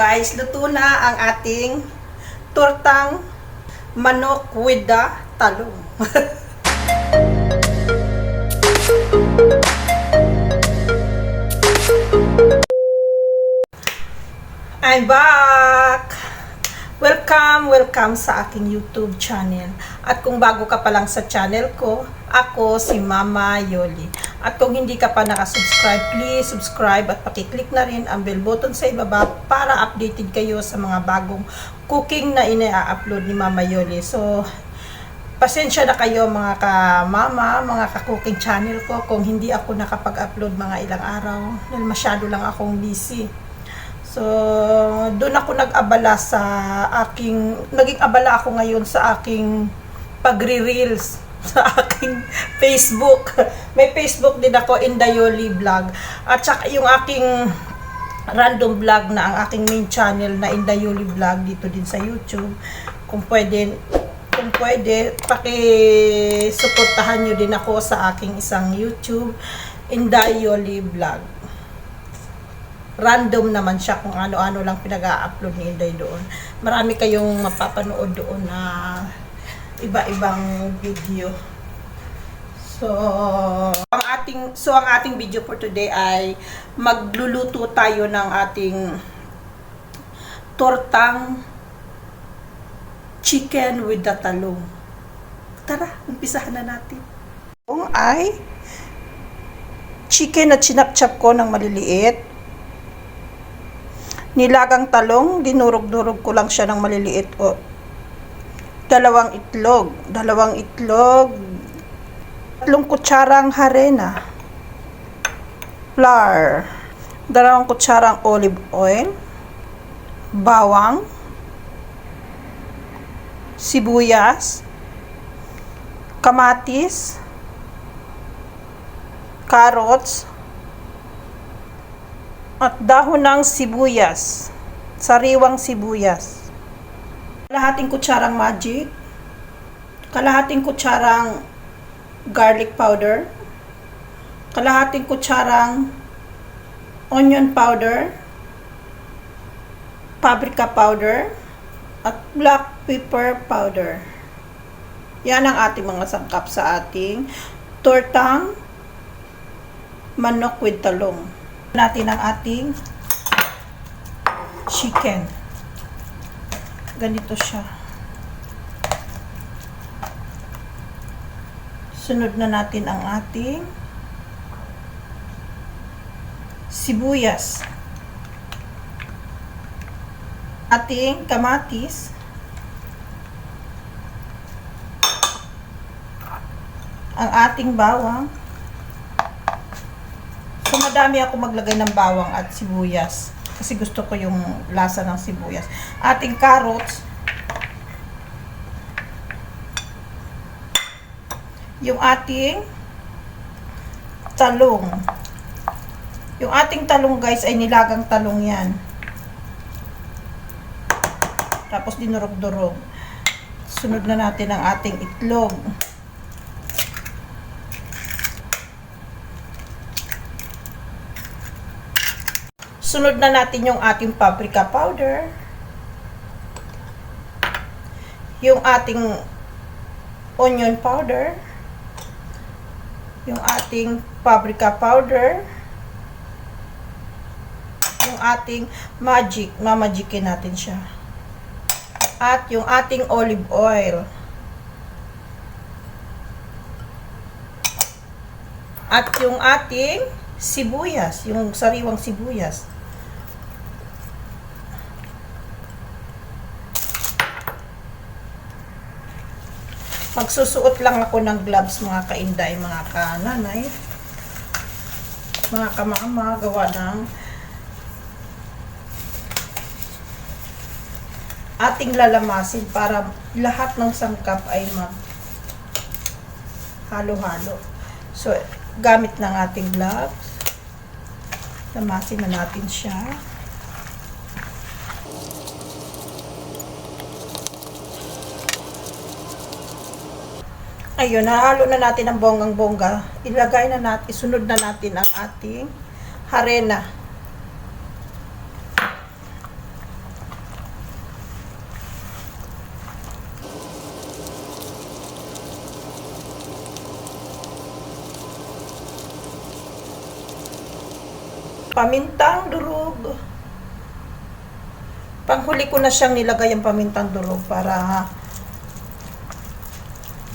Guys, luto na ang ating tortang manok with the talong. I'm back! Welcome sa aking YouTube channel. At kung bago ka pa lang sa channel ko, ako si Mama Yoli. At kung hindi ka pa nakasubscribe, please subscribe at pakiclick na rin ang bell button sa ibaba para updated kayo sa mga bagong cooking na ina-upload ni Mama Yoli. So, pasensya na kayo mga ka-mama, mga ka-cooking channel ko kung hindi ako nakapag-upload mga ilang araw dahil masyado lang akong busy. So, doon ako nag-abala sa naging abala ako ngayon sa aking pagre-reels sa aking Facebook. May Facebook din ako, Inday Yoli Vlog. At saka yung aking random vlog na ang aking main channel na Inday Yoli Vlog dito din sa YouTube. Kung pwede, paki-suportahan nyo din ako sa aking isang YouTube, Inday Yoli Vlog. Random naman siya kung ano-ano lang pinag-a-upload ni Inday doon. Marami kayong mapapanood doon na iba-ibang video. So, ang ating video for today ay magluluto tayo ng ating tortang chicken with the talong. Tara, umpisahan na natin. Kung ay chicken na chinap-chop ko ng maliliit. Nilagang talong, dinurog-durog ko lang siya ng maliliit. O, dalawang itlog, 3 kutsarang harina, flour, 2 kutsarang olive oil, bawang, sibuyas, kamatis, carrots, at dahon ng sibuyas, sariwang sibuyas. Kalahating kutsarang magic, kalahating kutsarang garlic powder, kalahating kutsarang onion powder, paprika powder, at black pepper powder. Yan ang ating mga sangkap sa ating tortang manok with talong. Natin ang ating chicken. Ganito siya. Sunod na natin ang ating sibuyas. Ating kamatis. Ang ating bawang. So, madami ako maglagay ng bawang at sibuyas. Kasi gusto ko yung lasa ng sibuyas. Ating carrots. Yung ating talong. Yung ating talong guys ay nilagang talong yan. Tapos dinurog-durog. Sunod na natin ang ating itlog. Sunod na natin yung ating paprika powder. Yung ating onion powder. Yung ating paprika powder. Yung ating magic. Mamagikin natin siya. At yung ating olive oil. At yung ating sibuyas. Yung sariwang sibuyas. Magsusuot lang ako ng gloves mga kainday, mga kananay, mga kamama, gawa ng ating lalamasin para lahat ng sangkap ay mag halo-halo. So, gamit ng ating gloves, lamasin na natin siya. Ayun, nahalo na natin ang bonggang-bongga. Ilagay na natin, isunod na natin ang ating harina. Pamintang durog. Panghuli ko na siyang nilagay yung pamintang durog para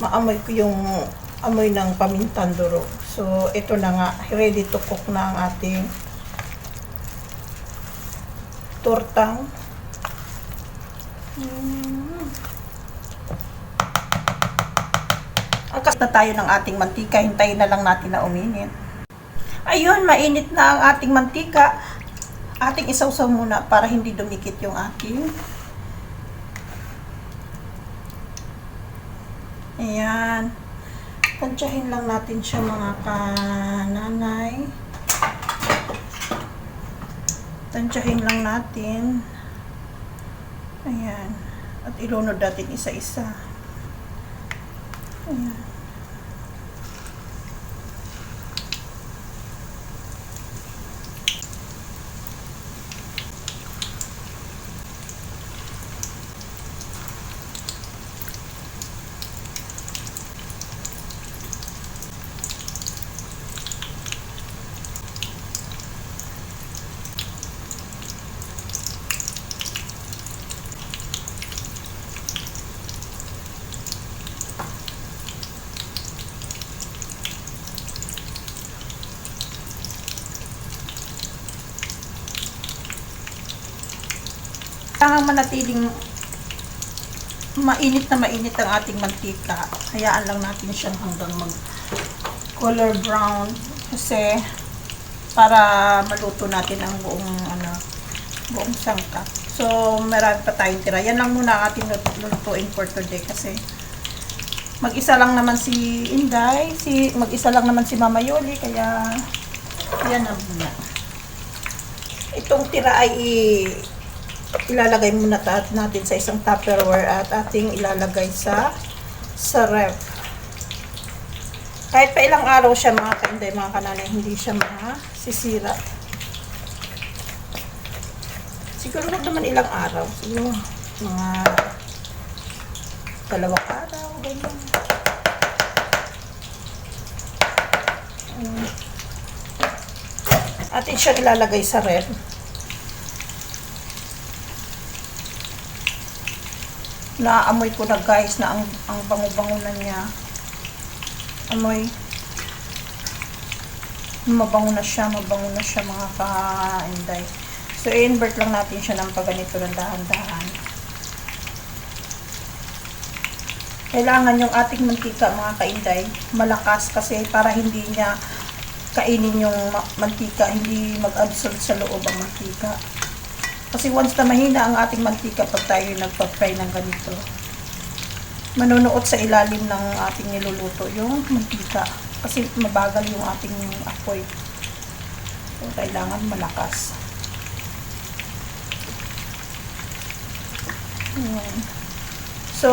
maamoy ko yung amoy ng pamintang durog. So, ito na nga. Ready to cook na ang ating tortang. Angkas na tayo ng ating mantika. Hintayin na lang natin na uminit. Ayun, mainit na ang ating mantika. Ating isawsaw muna para hindi dumikit yung ating. Ayan. Tansyahin lang natin siya mga kananay. Tansyahin lang natin. Ayan. At ilunod natin isa-isa. Ayan. Kailangan manatiling mainit na mainit ang ating mantika. Hayaan lang natin siyang hanggang mag color brown kasi para maluto natin ang buong sangkap. So, marami pa tayong tira. Yan lang muna ang ating lutuin for today kasi mag-isa lang naman si Inday, mag-isa lang naman si Mama Yoli, kaya yan na muna. Itong tira ay ilalagay muna natin sa isang Tupperware at ating ilalagay sa ref. Kahit pa ilang araw siya mga kainday, mga kananay, hindi siya masisira. Siguro naman ilang araw. Siguro mga 2 araw, ganyan. Atin siya ilalagay sa ref. Naamoy ko na guys na ang bango-bango na niya. Amoy. Mabango na siya mga ka-inday. So, i-invert lang natin siya ng paganito ng dahan-dahan. Kailangan yung ating mantika mga ka-inday malakas kasi para hindi niya kainin yung mantika, hindi mag-absorb sa loob ang mantika. Kasi once na mahina ang ating mantika pag tayo nagpa-fry ng ganito, manunuot sa ilalim ng ating niluluto yung mantika. Kasi mabagal yung ating apoy. So, kailangan malakas. So,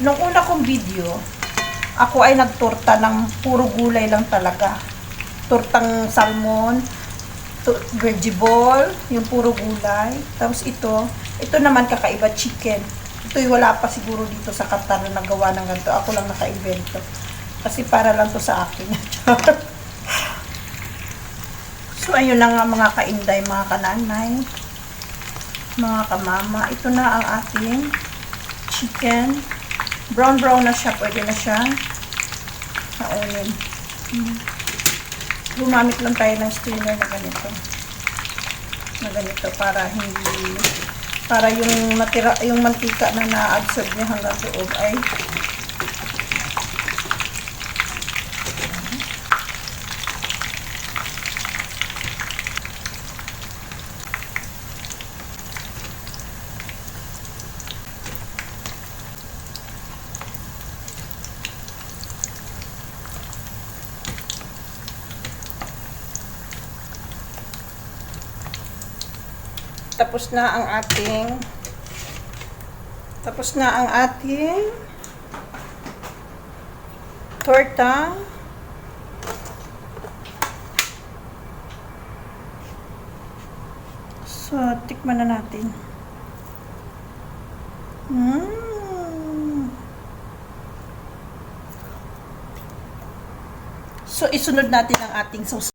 nung una kong video, ako ay nagtorta ng puro gulay lang talaga. Tortang salmon, vegetable, yung puro gulay. Tapos ito naman kakaiba, chicken. Ito'y wala pa siguro dito sa Qatar na nagawa ng ganito. Ako lang naka-invento. Kasi para lang to sa akin. So, ayun na nga mga kainday, mga kananay, mga kamama. Ito na ang ating chicken. Brown na siya. Pwede na siya kaunin. Gumamit lang tayo ng strainer na ganito. Para yung mantika na na-absorb niya hanggang loob ay tapos na ang ating torta. So, tikman na natin. So, isunod natin ang ating sauce.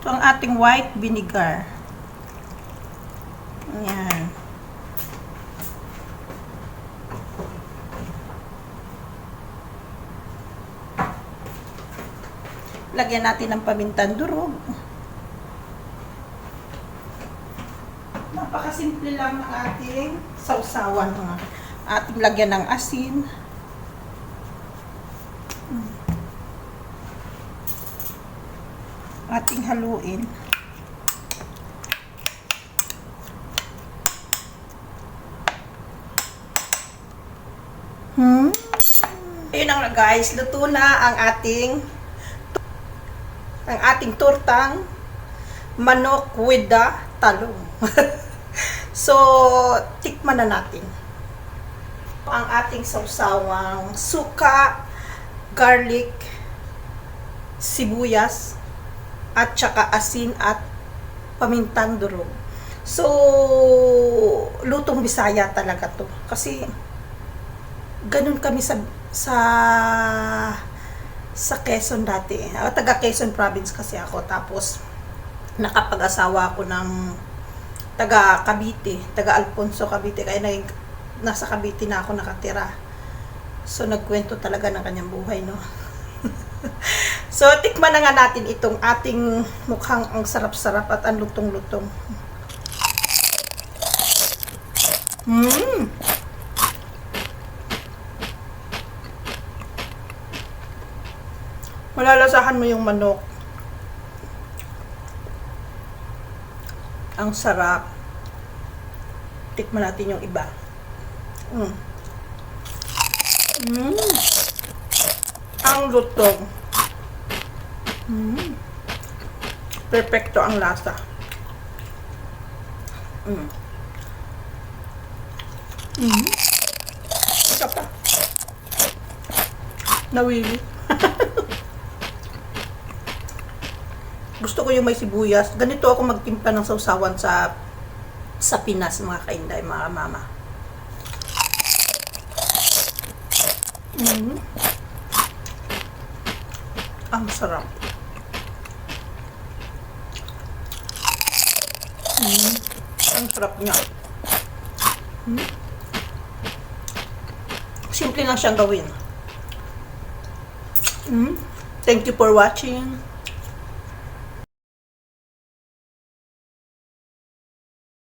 Ito ang ating white vinegar. Ayan. Lagyan natin ng pamintang durog. Napakasimple lang ng ating sausawan. Ating lagyan ng asin. Ating haluin. Ayun na nga guys, luto na ang ating tortang manok with the talong. So, tikman na natin. Ang ating sausawang suka, garlic, sibuyas, at saka asin at pamintang durog. So, lutong Bisaya talaga to. Kasi, ganun kami sa Quezon dati. Taga Quezon province kasi ako. Tapos, nakapag-asawa ako ng taga Cavite, taga Alfonso, Cavite. Kaya nasa Cavite na ako nakatira. So, nagkwento talaga ng kanyang buhay, no? So, tikman na nga natin itong ating mukhang ang sarap-sarap at ang lutong-lutong. Malalasahan mo yung manok. Ang sarap. Tikman natin yung iba. Ang lutong. Perfecto ang lasa. Isa pa. Nawili. Gusto ko yung may sibuyas. Ganito ako magtimpla ng sausawan sa Pinas, mga kainday, mga mama. Ang sarap. Ang sarap niya. Simple lang siyang gawin. Thank you for watching.